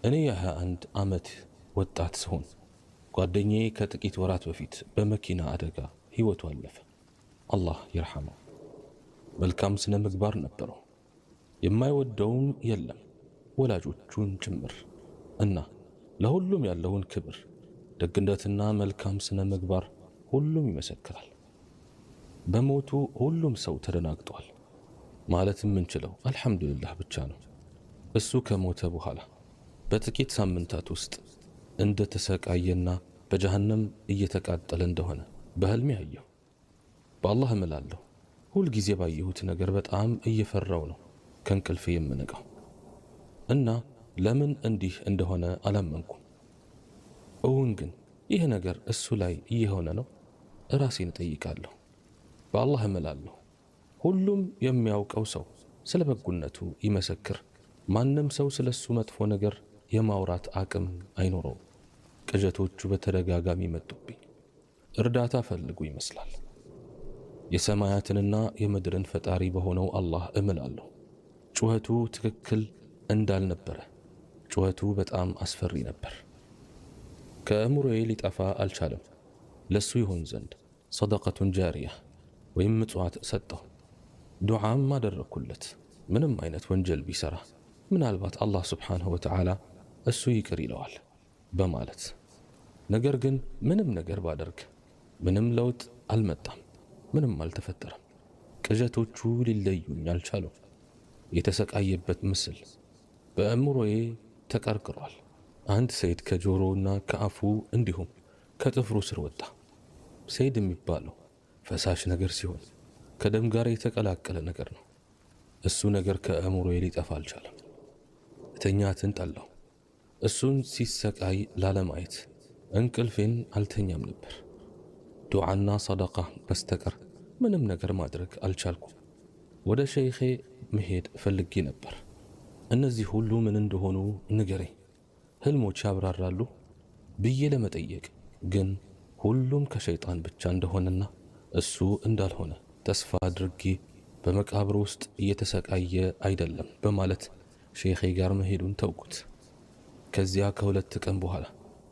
እኔ የ21 ዓመት ወጣት ስሆን ጓደኛዬ ከጥቂት ወራት በፊት በመኪና አደጋ ሕይወቱ አለፈ። አላህ ይርሐመው። መልካም ስነ ምግባር ነበረው። የማይወደውም የለም ወላጆቹን ጭምር እና ለሁሉም ያለውን ክብር፣ ደግነትና መልካም ስነ ምግባር ሁሉም ይመሰክራል። በሞቱ ሁሉም ሰው ተደናግጧል። ማለትም የምንችለው አልሐምዱሊላህ ብቻ ነው። እሱ ከሞተ በኋላ በጥቂት ሳምንታት ውስጥ እንደ ተሰቃየና በጀሃነም እየተቃጠለ እንደሆነ በህልሜ አየሁ። በአላህ እምላለሁ ሁል ጊዜ ባየሁት ነገር በጣም እየፈራው ነው ከእንቅልፌ የምነቃው እና ለምን እንዲህ እንደሆነ አላመንኩም። እውን ግን ይህ ነገር እሱ ላይ እየሆነ ነው? ራሴን እጠይቃለሁ። በአላህ እምላለሁ ሁሉም የሚያውቀው ሰው ስለ በጎነቱ ይመሰክር፣ ማንም ሰው ስለሱ መጥፎ ነገር የማውራት አቅም አይኖረው። ቅዠቶቹ በተደጋጋሚ መጡብኝ። እርዳታ ፈልጉ ይመስላል። የሰማያትንና የምድርን ፈጣሪ በሆነው አላህ እምላለሁ ጩኸቱ ትክክል እንዳልነበረ፣ ጩኸቱ በጣም አስፈሪ ነበር። ከእምሮዬ ሊጠፋ አልቻለም። ለሱ ይሆን ዘንድ ሰደቀቱን ጃሪያ ወይም ምጽዋት ሰጠሁ። ዱዓም አደረኩለት። ምንም አይነት ወንጀል ቢሰራ ምናልባት አላህ ስብሓንሁ ወተዓላ እሱ ይቅር ይለዋል በማለት። ነገር ግን ምንም ነገር ባደርግ ምንም ለውጥ አልመጣም፣ ምንም አልተፈጠረም። ቅዠቶቹ ሊለዩኝ አልቻሉም። የተሰቃየበት ምስል በእምሮዬ ተቀርቅሯል። አንድ ሰይድ ከጆሮውና ከአፉ እንዲሁም ከጥፍሩ ስር ወጣ። ሰይድ የሚባለው ፈሳሽ ነገር ሲሆን ከደም ጋር የተቀላቀለ ነገር ነው። እሱ ነገር ከእምሮዬ ሊጠፋ አልቻለም። እተኛትን ጠላሁ። እሱን ሲሰቃይ ላለማየት እንቅልፌን አልተኛም ነበር። ዱዓና ሰደቃ በስተቀር ምንም ነገር ማድረግ አልቻልኩም። ወደ ሸይኼ መሄድ ፈልጌ ነበር። እነዚህ ሁሉ ምን እንደሆኑ ንገረኝ፣ ህልሞች ያብራራሉ ብዬ ለመጠየቅ ግን ሁሉም ከሸይጣን ብቻ እንደሆነና እሱ እንዳልሆነ ተስፋ አድርጌ በመቃብር ውስጥ እየተሰቃየ አይደለም በማለት ሼኼ ጋር መሄዱን ተውኩት። ከዚያ ከሁለት ቀን በኋላ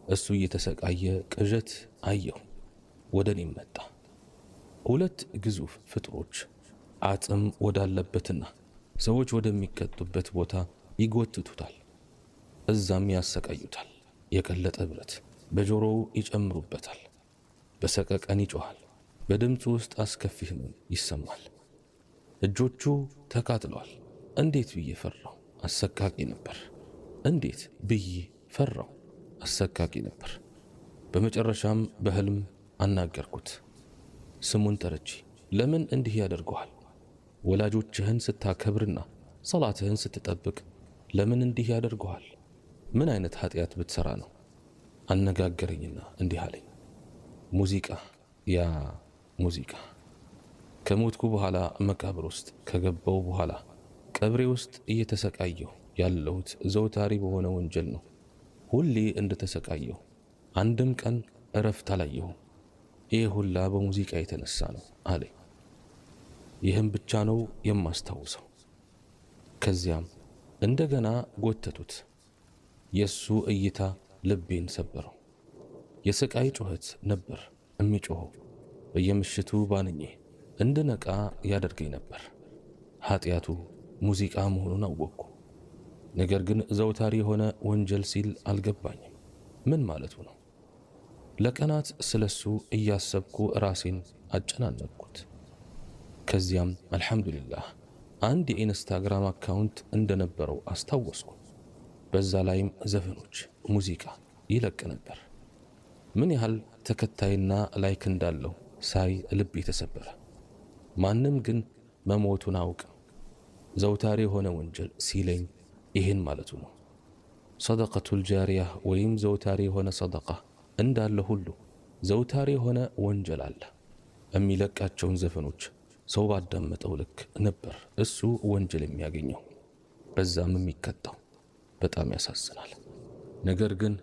እሱ እየተሰቃየ ቅዠት አየሁ። ወደ እኔም መጣ። ሁለት ግዙፍ ፍጥሮች አጥም ወዳለበትና ሰዎች ወደሚቀጡበት ቦታ ይጎትቱታል። እዛም ያሰቃዩታል። የቀለጠ ብረት በጆሮው ይጨምሩበታል። በሰቀቀን ይጮሃል። በድምፁ ውስጥ አስከፊ ህመም ይሰማል። እጆቹ ተቃጥለዋል። እንዴት ብዬ ፈራው! አሰቃቂ ነበር። እንዴት ብዬ ፈራው! አሰቃቂ ነበር። በመጨረሻም በህልም አናገርኩት። ስሙን ጠርቼ ለምን እንዲህ ያደርገዋል? ወላጆችህን ስታከብርና ሰላትህን ስትጠብቅ ለምን እንዲህ ያደርገዋል? ምን አይነት ኃጢአት ብትሰራ ነው? አነጋገረኝና እንዲህ አለኝ። ሙዚቃ፣ ያ ሙዚቃ። ከሞትኩ በኋላ መቃብር ውስጥ ከገባው በኋላ ቀብሬ ውስጥ እየተሰቃየሁ ያለሁት ዘውታሪ በሆነ ወንጀል ነው። ሁሌ እንደተሰቃየሁ አንድም ቀን እረፍት አላየሁም። ይህ ሁላ በሙዚቃ የተነሳ ነው አለኝ። ይህም ብቻ ነው የማስታውሰው። ከዚያም እንደገና ጎተቱት። የሱ እይታ ልቤን ሰበረው። የስቃይ ጩኸት ነበር የሚጮኸው። በየምሽቱ ባንኜ እንድነቃ ያደርገኝ ነበር። ኃጢአቱ ሙዚቃ መሆኑን አወቅኩ። ነገር ግን ዘውታሪ የሆነ ወንጀል ሲል አልገባኝም። ምን ማለቱ ነው? ለቀናት ስለሱ እያሰብኩ ራሴን አጨናነቅኩት። ከዚያም አልሐምዱሊላህ አንድ የኢንስታግራም አካውንት እንደነበረው አስታወስኩ። በዛ ላይም ዘፈኖች፣ ሙዚቃ ይለቅ ነበር። ምን ያህል ተከታይና ላይክ እንዳለው ሳይ ልብ የተሰበረ። ማንም ግን መሞቱን አውቅ ዘውታሪ የሆነ ወንጀል ሲለኝ ይህን ማለቱ ነው። ሰደቀቱል ጃሪያ ወይም ዘውታሪ የሆነ ሰደቃ እንዳለ ሁሉ ዘውታሪ የሆነ ወንጀል አለ። የሚለቃቸውን ዘፈኖች ሰው ባዳመጠው ልክ ነበር እሱ ወንጀል የሚያገኘው፣ በዛም የሚቀጣው። በጣም ያሳዝናል። ነገር ግን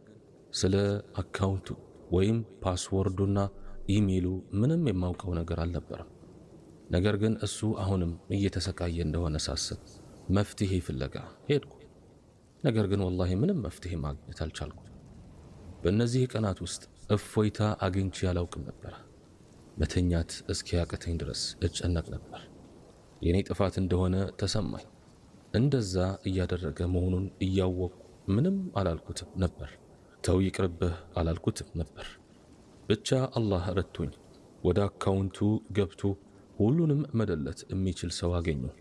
ስለ አካውንቱ ወይም ፓስወርዱና ኢሜሉ ምንም የማውቀው ነገር አልነበረም። ነገር ግን እሱ አሁንም እየተሰቃየ እንደሆነ ሳስብ መፍትሄ ፍለጋ ሄድኩ። ነገር ግን ወላሂ ምንም መፍትሄ ማግኘት አልቻልኩም። በእነዚህ ቀናት ውስጥ እፎይታ አግኝቼ አላውቅም ነበር። መተኛት እስኪያቅተኝ ድረስ እጨነቅ ነበር። የኔ ጥፋት እንደሆነ ተሰማኝ። እንደዛ እያደረገ መሆኑን እያወቅኩ ምንም አላልኩትም ነበር። ተው ይቅርብህ አላልኩትም ነበር። ብቻ አላህ ረድቶኝ ወደ አካውንቱ ገብቶ ሁሉንም መደለት የሚችል ሰው አገኘሁ።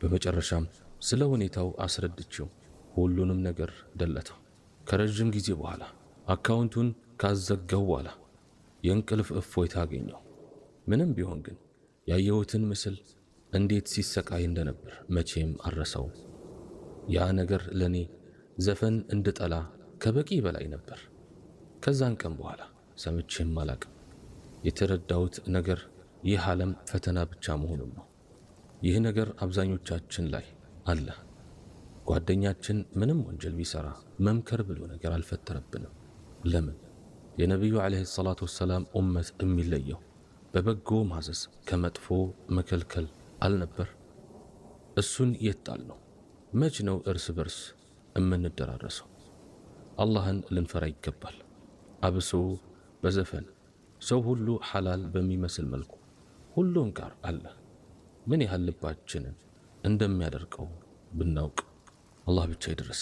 በመጨረሻም ስለ ሁኔታው አስረድቼው ሁሉንም ነገር ደለተው። ከረጅም ጊዜ በኋላ አካውንቱን ካዘጋው በኋላ የእንቅልፍ እፎይታ አገኘሁ። ምንም ቢሆን ግን ያየሁትን ምስል እንዴት ሲሰቃይ እንደነበር መቼም አልረሳውም። ያ ነገር ለኔ ዘፈን እንድጠላ ከበቂ በላይ ነበር። ከዛን ቀን በኋላ ሰምቼም አላቅም። የተረዳሁት ነገር ይህ ዓለም ፈተና ብቻ መሆኑን ነው። ይህ ነገር አብዛኞቻችን ላይ አለ። ጓደኛችን ምንም ወንጀል ቢሰራ መምከር ብሎ ነገር አልፈጠረብንም። ለምን? የነቢዩ ዓለይሂ ሰላቱ ወሰላም ኡመት የሚለየው በበጎ ማዘዝ ከመጥፎ መከልከል አልነበር? እሱን የጣል ነው። መች ነው እርስ በርስ እምንደራረሰው? አላህን ልንፈራ ይገባል። አብሶ በዘፈን ሰው ሁሉ ሐላል በሚመስል መልኩ ሁሉም ጋር አለ። ምን ያህል ልባችንን እንደሚያደርቀው ብናውቅ። አላህ ብቻ ይድረስ።